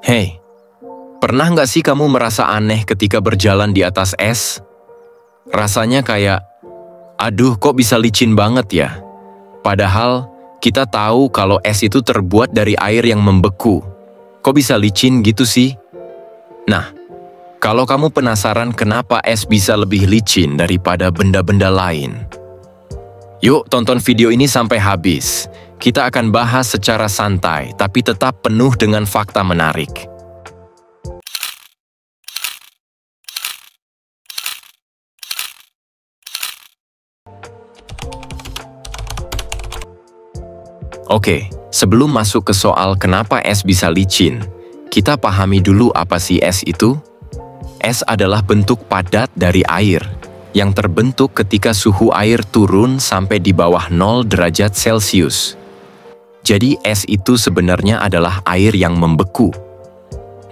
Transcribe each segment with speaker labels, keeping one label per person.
Speaker 1: Hei, pernah nggak sih kamu merasa aneh ketika berjalan di atas es? Rasanya kayak, aduh kok bisa licin banget ya? Padahal kita tahu kalau es itu terbuat dari air yang membeku. Kok bisa licin gitu sih? Nah, kalau kamu penasaran kenapa es bisa lebih licin daripada benda-benda lain, yuk tonton video ini sampai habis. Kita akan bahas secara santai, tapi tetap penuh dengan fakta menarik. Oke, sebelum masuk ke soal kenapa es bisa licin, kita pahami dulu apa sih es itu? Es adalah bentuk padat dari air, yang terbentuk ketika suhu air turun sampai di bawah 0 derajat Celcius. Jadi es itu sebenarnya adalah air yang membeku.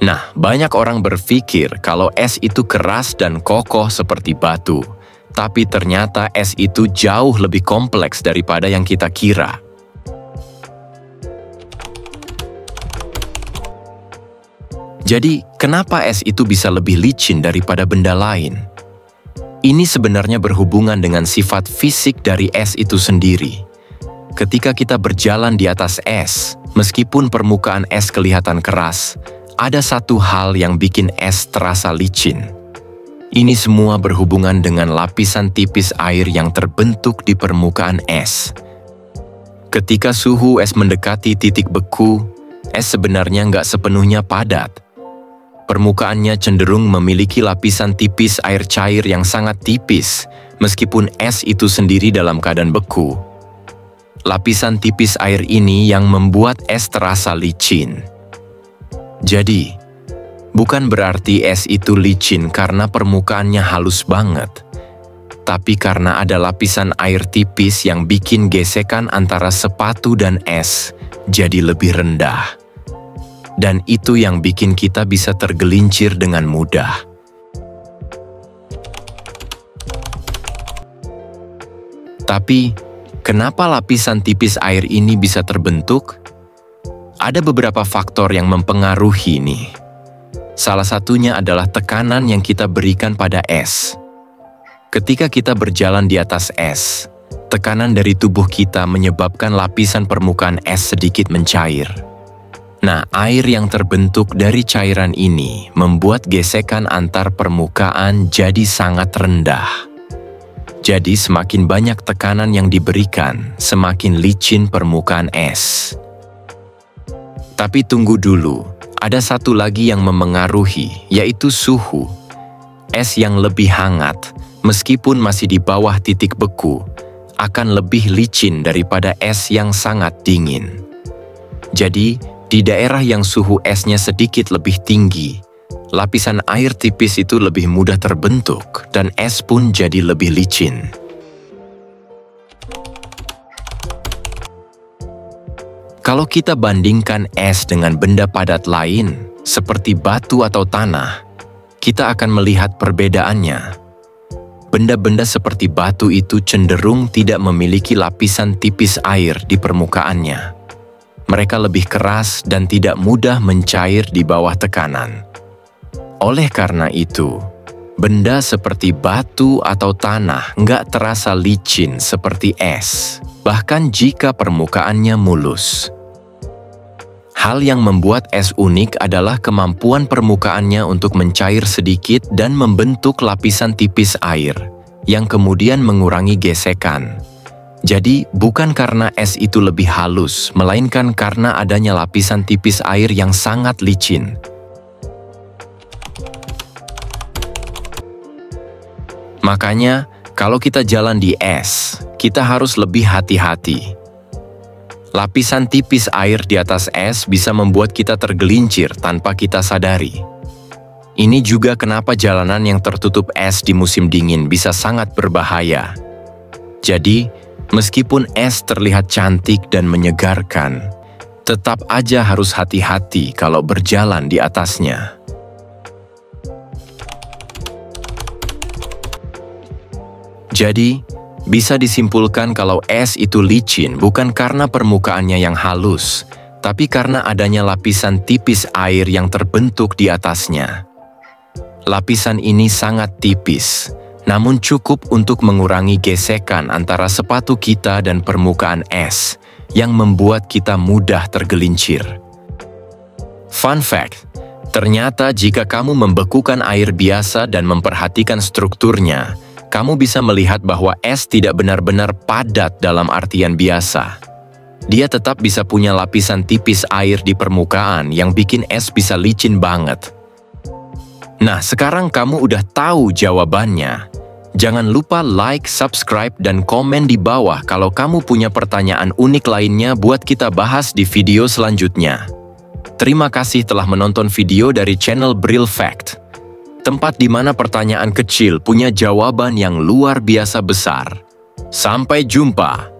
Speaker 1: Nah, banyak orang berpikir kalau es itu keras dan kokoh seperti batu. Tapi ternyata es itu jauh lebih kompleks daripada yang kita kira. Jadi, kenapa es itu bisa lebih licin daripada benda lain? Ini sebenarnya berhubungan dengan sifat fisik dari es itu sendiri. Ketika kita berjalan di atas es, meskipun permukaan es kelihatan keras, ada satu hal yang bikin es terasa licin. Ini semua berhubungan dengan lapisan tipis air yang terbentuk di permukaan es. Ketika suhu es mendekati titik beku, es sebenarnya nggak sepenuhnya padat. Permukaannya cenderung memiliki lapisan tipis air cair yang sangat tipis, meskipun es itu sendiri dalam keadaan beku. Lapisan tipis air ini yang membuat es terasa licin. Jadi, bukan berarti es itu licin karena permukaannya halus banget, tapi karena ada lapisan air tipis yang bikin gesekan antara sepatu dan es jadi lebih rendah. Dan itu yang bikin kita bisa tergelincir dengan mudah. Tapi, kenapa lapisan tipis air ini bisa terbentuk? Ada beberapa faktor yang mempengaruhi nih. Salah satunya adalah tekanan yang kita berikan pada es. Ketika kita berjalan di atas es, tekanan dari tubuh kita menyebabkan lapisan permukaan es sedikit mencair. Nah, air yang terbentuk dari cairan ini membuat gesekan antar permukaan jadi sangat rendah. Jadi semakin banyak tekanan yang diberikan, semakin licin permukaan es. Tapi tunggu dulu, ada satu lagi yang memengaruhi, yaitu suhu. Es yang lebih hangat, meskipun masih di bawah titik beku, akan lebih licin daripada es yang sangat dingin. Jadi, di daerah yang suhu esnya sedikit lebih tinggi, lapisan air tipis itu lebih mudah terbentuk dan es pun jadi lebih licin. Kalau kita bandingkan es dengan benda padat lain, seperti batu atau tanah, kita akan melihat perbedaannya. Benda-benda seperti batu itu cenderung tidak memiliki lapisan tipis air di permukaannya. Mereka lebih keras dan tidak mudah mencair di bawah tekanan. Oleh karena itu, benda seperti batu atau tanah nggak terasa licin seperti es, bahkan jika permukaannya mulus. Hal yang membuat es unik adalah kemampuan permukaannya untuk mencair sedikit dan membentuk lapisan tipis air, yang kemudian mengurangi gesekan. Jadi, bukan karena es itu lebih halus, melainkan karena adanya lapisan tipis air yang sangat licin. Makanya, kalau kita jalan di es, kita harus lebih hati-hati. Lapisan tipis air di atas es bisa membuat kita tergelincir tanpa kita sadari. Ini juga kenapa jalanan yang tertutup es di musim dingin bisa sangat berbahaya. Jadi, meskipun es terlihat cantik dan menyegarkan, tetap aja harus hati-hati kalau berjalan di atasnya. Jadi, bisa disimpulkan kalau es itu licin bukan karena permukaannya yang halus, tapi karena adanya lapisan tipis air yang terbentuk di atasnya. Lapisan ini sangat tipis, namun cukup untuk mengurangi gesekan antara sepatu kita dan permukaan es, yang membuat kita mudah tergelincir. Fun fact, ternyata jika kamu membekukan air biasa dan memperhatikan strukturnya, kamu bisa melihat bahwa es tidak benar-benar padat dalam artian biasa. Dia tetap bisa punya lapisan tipis air di permukaan yang bikin es bisa licin banget. Nah, sekarang kamu udah tahu jawabannya. Jangan lupa like, subscribe, dan komen di bawah kalau kamu punya pertanyaan unik lainnya buat kita bahas di video selanjutnya. Terima kasih telah menonton video dari channel Brill Fact, tempat di mana pertanyaan kecil punya jawaban yang luar biasa besar. Sampai jumpa!